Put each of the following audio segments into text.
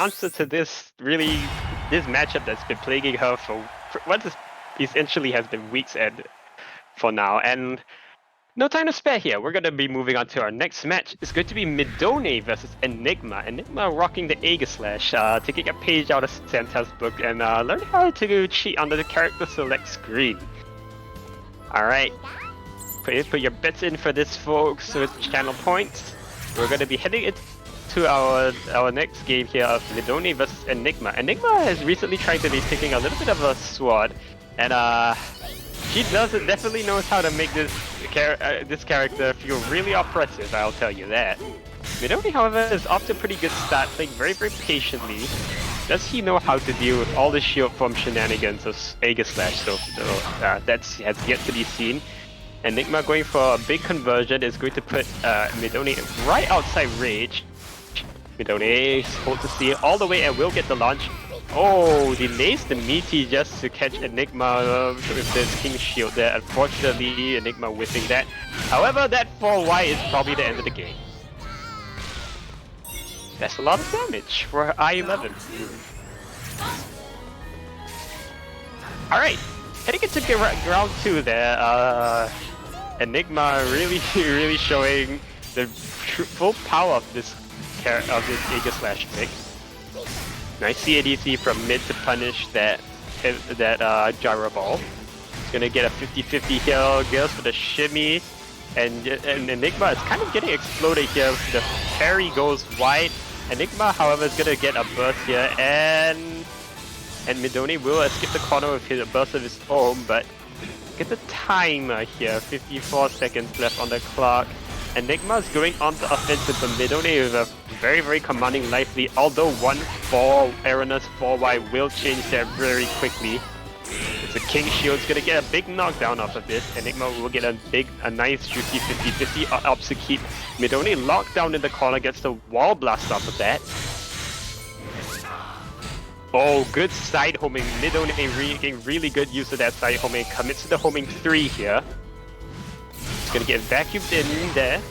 answer to this matchup that's been plaguing her for what essentially has been weeks and for now. And no time to spare here. We're gonna be moving on to our next match. It's going to be midonnay versus Enigma. Enigma rocking the Aegislash, taking a page out of Santa's book and learning how to cheat on the character select screen. Alright. Put your bets in for this, folks, so it's channel points. We're gonna be heading into our next game here of midonnay versus Enigma. Enigma has recently tried to be taking a little bit of a sword, and she definitely knows how to make this character feel really oppressive, I'll tell you that. midonnay, however, is off to a pretty good start, playing very, very patiently. Does he know how to deal with all the shield form shenanigans of Aegislash? So that has yet to be seen. Enigma going for a big conversion is going to put midonnay right outside rage. midonnay holds the seal all the way and will get the launch. Oh, delays the meaty just to catch Enigma with this King Shield there. Unfortunately, Enigma whiffing that. However, that 4Y is probably the end of the game. That's a lot of damage for I-11. Alright, heading into round 2 there. Enigma really showing the full power of this Aegislash pick. Nice CADC from mid to punish that gyro ball. He's gonna get a 50-50 heal, goes for the shimmy, and Enigma is kind of getting exploded here. The parry goes wide. Enigma, however, is gonna get a burst here, and midonnay will escape the corner with a burst of his own, but get the timer here. 54 seconds left on the clock. Enigma is going on the offensive, but midonnay with a very commanding life lead, although 1-4 erroneous 4Y will change that very quickly. It's a King Shield, it's gonna get a big knockdown off of this. Enigma will get a nice juicy 50-50 ups to keep midonnay locked down in the corner, gets the wall blast off of that. Oh, good side homing. midonnay getting really good use of that side homing, commits to the homing 3 here. It's gonna get vacuumed in there.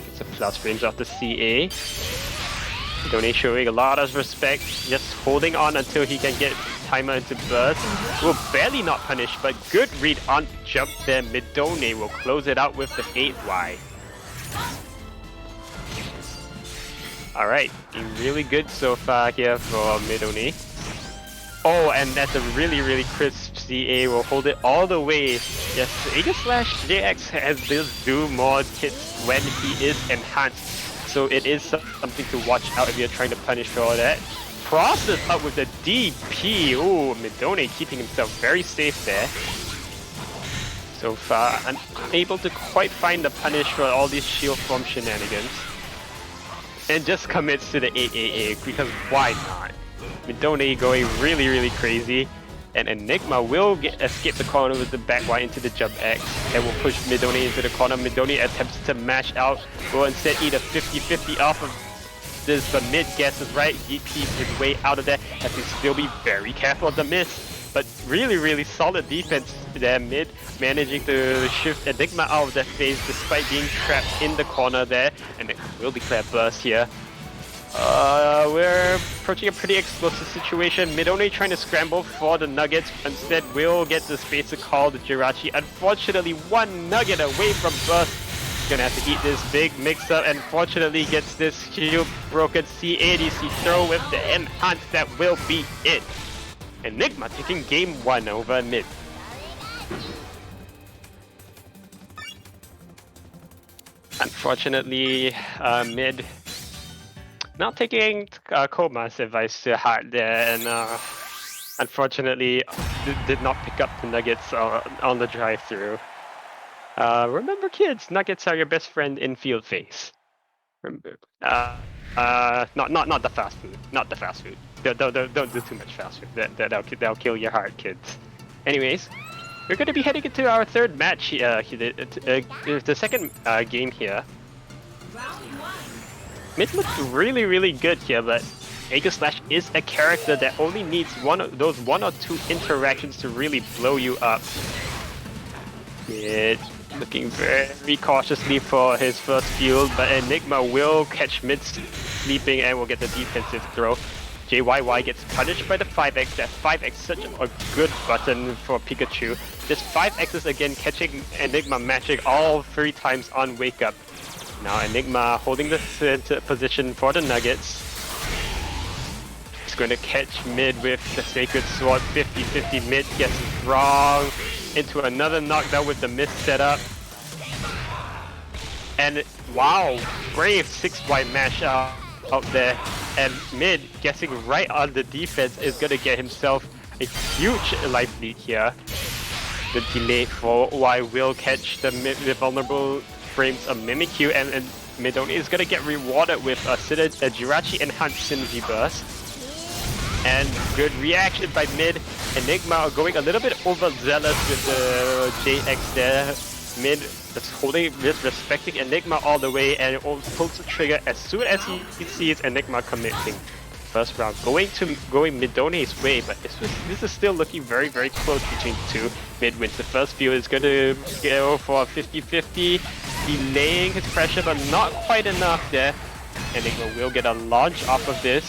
Gets a plus range off the CA. midonnay showing a lot of respect, just holding on until he can get timer into burst. Will barely not punish, but good read on jump there. midonnay will close it out with the 8Y. Alright, being really good so far here for midonnay. Oh, and that's a really crisp CA, will hold it all the way. Yes, Aegislash JX has this do more hits when he is enhanced, so it is something to watch out if you're trying to punish for all that. Crosses up with the DP. Ooh, midonnay keeping himself very safe there. So far, unable to quite find the punish for all these shield form shenanigans. And just commits to the 8AA, because why not? midonnay going really crazy, and Enigma will escape the corner with the back Y into the jump X, and will push midonnay into the corner. midonnay attempts to mash out, will instead eat a 50-50 off of this, but mid guesses right, DPs his way out of there, has to still be very careful of the miss. But really solid defense there, mid managing to shift Enigma out of that phase despite being trapped in the corner there, and it will declare burst here. We're approaching a pretty explosive situation. midonnay trying to scramble for the nuggets, instead will get the space to call the Jirachi. Unfortunately, one nugget away from burst. Gonna have to eat this big mix-up, and fortunately gets this shield broken CADC throw with the enhance. That will be it. Enigma taking game 1 over mid. Unfortunately, mid not taking Koma's advice to heart there, and unfortunately did not pick up the nuggets on the drive-through. Remember, kids, nuggets are your best friend in field phase. Remember, not the fast food, not the fast food. Don't do too much fast food. That'll kill your heart, kids. Anyways, we're going to be heading into our third match here. The second game here. Mid looks really good here, but Aegislash is a character that only needs one or two interactions to really blow you up. Mid looking very cautiously for his first field, but Enigma will catch mid sleeping and will get the defensive throw. JYY gets punished by the 5x. That 5x such a good button for Pikachu. This 5x's again catching Enigma magic all 3 times on wake up. Now Enigma holding the center position for the Nuggets. He's going to catch mid with the Sacred Sword. 50-50 mid gets wrong into another knockdown with the miss setup. And wow, brave 6Y mash out there, and mid guessing right on the defense is gonna get himself a huge life lead here. The delayed 4Y will catch the vulnerable frames of Mimikyu, and midonnay is gonna get rewarded with a Jirachi enhanced synergy burst. And good reaction by mid. Enigma going a little bit overzealous with the JX there. Mid just respecting Enigma all the way, and pulls the trigger as soon as he sees Enigma committing. First round going midonnay's way, but this is still looking very, very close between the two. Mid wins the first few, is going to go for a 50-50, delaying his pressure, but not quite enough there. Enigma will get a launch off of this.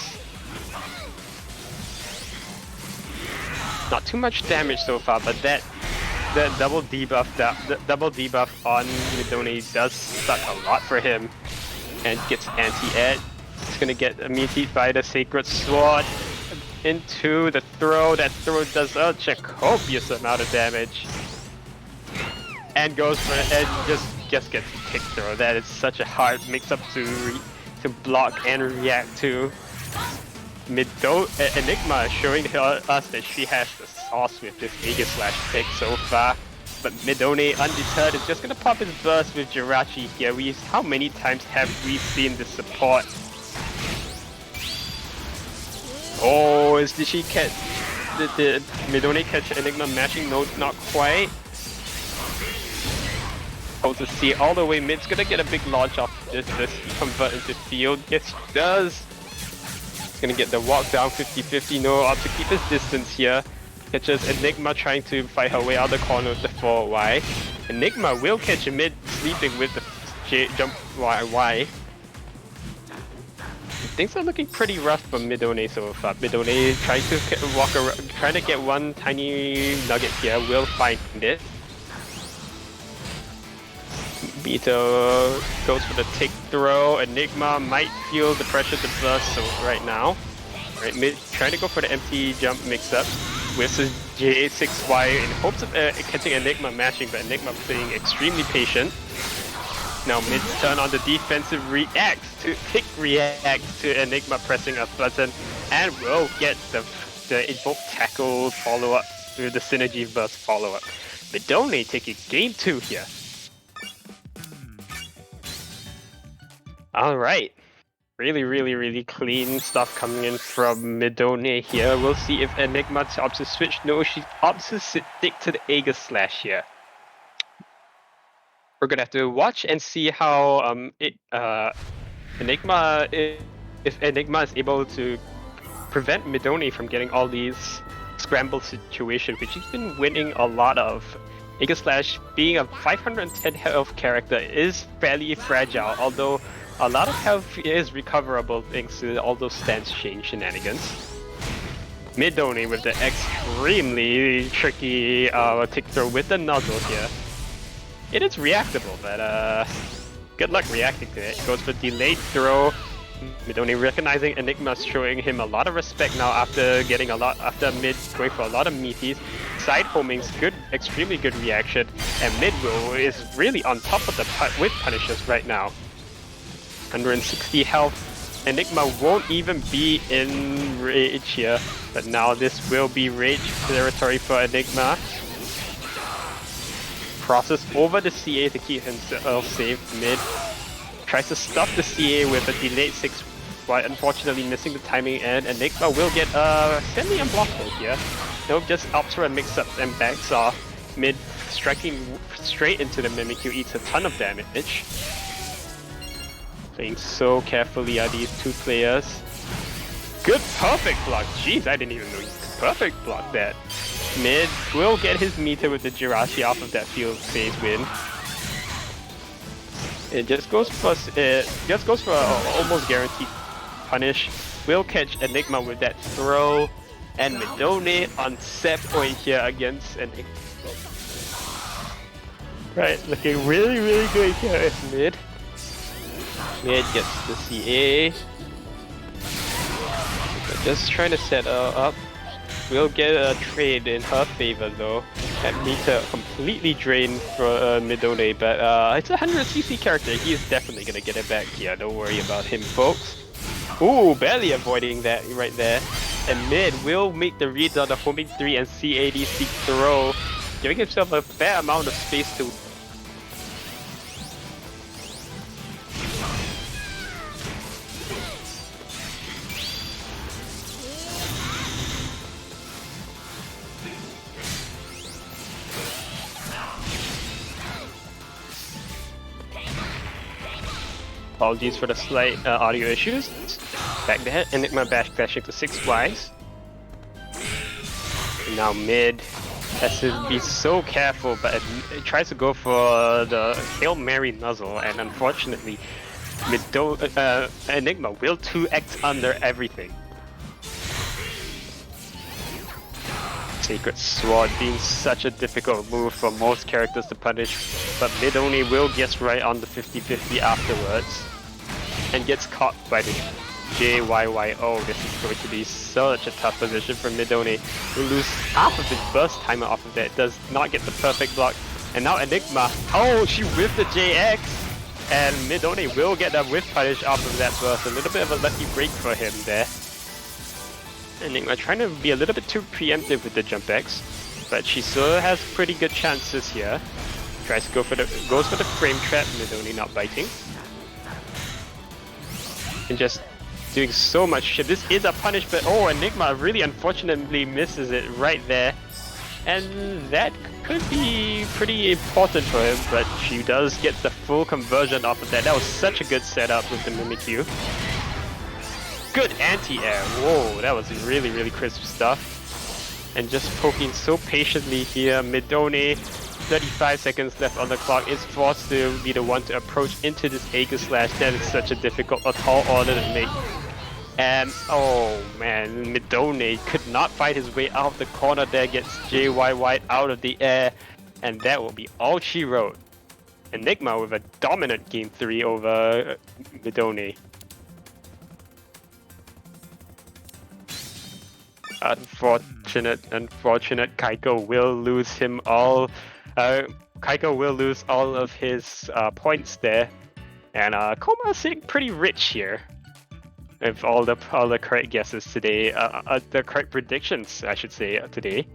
Not too much damage so far, but that double debuff, on midonnay does suck a lot for him, and gets anti-ed. It's gonna get immunity by the Sacred Sword into the throw. That throw does such a copious amount of damage, and goes for and just gets a kick throw. That is such a hard mix-up to block and react to. Enigma showing us that she has the sauce with this Aegislash pick so far, but midonnay undeterred is just gonna pop his burst with Jirachi here. How many times have we seen this support? Oh, did she catch? Did midonnay catch Enigma mashing? No, not quite. Holds the C all the way mid's gonna get a big launch off this convert into field. Yes, he does. Gonna get the walk down 50-50, no up to keep his distance here. Catches Enigma trying to fight her way out the corner with the 4Y. Enigma will catch mid sleeping with the jump YY. Things are looking pretty rough for midonnay so far. Midonnay trying to get one tiny nugget here, will find it. Beto goes for the take throw. Enigma might feel the pressure to burst so right now. Right, mid trying to go for the empty jump mix-up with his J6Y in hopes of catching Enigma mashing, but Enigma playing extremely patient. Now mid's turn on the defensive reacts to Enigma pressing a button, and will get the invoke tackle follow-up through the synergy burst follow-up. Midonnay taking game 2 here. Alright, really clean stuff coming in from midonnay here. We'll see if Enigma opts to switch. No, she opts to stick to the Aegislash here. We're gonna have to watch and see how Enigma, if Enigma is able to prevent midonnay from getting all these scramble situations, which he's been winning a lot of. Aegislash, being a 510 health character, is fairly fragile, although a lot of health is recoverable thanks to all those stance change shenanigans. Midonnay with the extremely tricky tick throw with the nozzle here. It is reactable, but good luck reacting to it. Goes for delayed throw. Midonnay recognizing Enigma, showing him a lot of respect now after mid going for a lot of meaties. Side homing's good, extremely good reaction, and mid is really on top of the with punishes right now. 160 health. Enigma won't even be in rage here, but now this will be rage territory for Enigma. Crosses over the CA to keep himself safe. Mid tries to stuff the CA with a delayed 6, but unfortunately missing the timing, and Enigma will get semi-unblockable here. Nope, just opts for a mix-up and backs off. Mid striking straight into the Mimikyu, eats a ton of damage. Playing so carefully are these two players. Good perfect block. Jeez, I didn't even know you could perfect block that. Mid will get his meter with the Jirachi off of that field phase win. It just goes for almost guaranteed punish. will catch Enigma with that throw, and midonnay on set point here against Enigma. Right, looking really, really good here with mid. Mid gets the CA. Just trying to set her up. We'll get a trade in her favor though. That meter completely drained for midonnay, but it's a 100cc character. He's definitely gonna get it back here. Don't worry about him, folks. Ooh, barely avoiding that right there. And mid will make the reads on the homing 3 and CADC throw, giving himself a fair amount of space to. Apologies for the slight audio issues. Back there, Enigma bashing to 6 flags. Now mid has to be so careful, but it tries to go for the Hail Mary nuzzle, and unfortunately, Enigma will 2x under everything. Sacred Sword being such a difficult move for most characters to punish, but midonnay will guess right on the 50-50 afterwards and gets caught by the JYYO. This is going to be such a tough position for midonnay. Will lose half of his burst timer off of that, does not get the perfect block, and now Enigma, oh, she whiffed the JX, and midonnay will get a whiff punish off of that burst. A little bit of a lucky break for him there. Enigma trying to be a little bit too preemptive with the jump X, but she still has pretty good chances here. Tries to goes for the frame trap, midonnay not biting. And just doing so much shit. This is a punish, but oh, Enigma really unfortunately misses it right there. And that could be pretty important for him, but she does get the full conversion off of that. That was such a good setup with the Mimikyu. Good anti-air, whoa, that was really, really crisp stuff. And just poking so patiently here, midonnay, 35 seconds left on the clock, is forced to be the one to approach into this Aegislash. That is such a difficult, a tall order to make. And oh man, midonnay could not fight his way out of the corner there, gets JYY out of the air, and that will be all she wrote. Enigma with a dominant game 3 over midonnay. Unfortunate, Kaiko will lose him all. Kaiko will lose all of his points there, and Koma is sitting pretty rich here with all the correct guesses today, the correct predictions, I should say, today.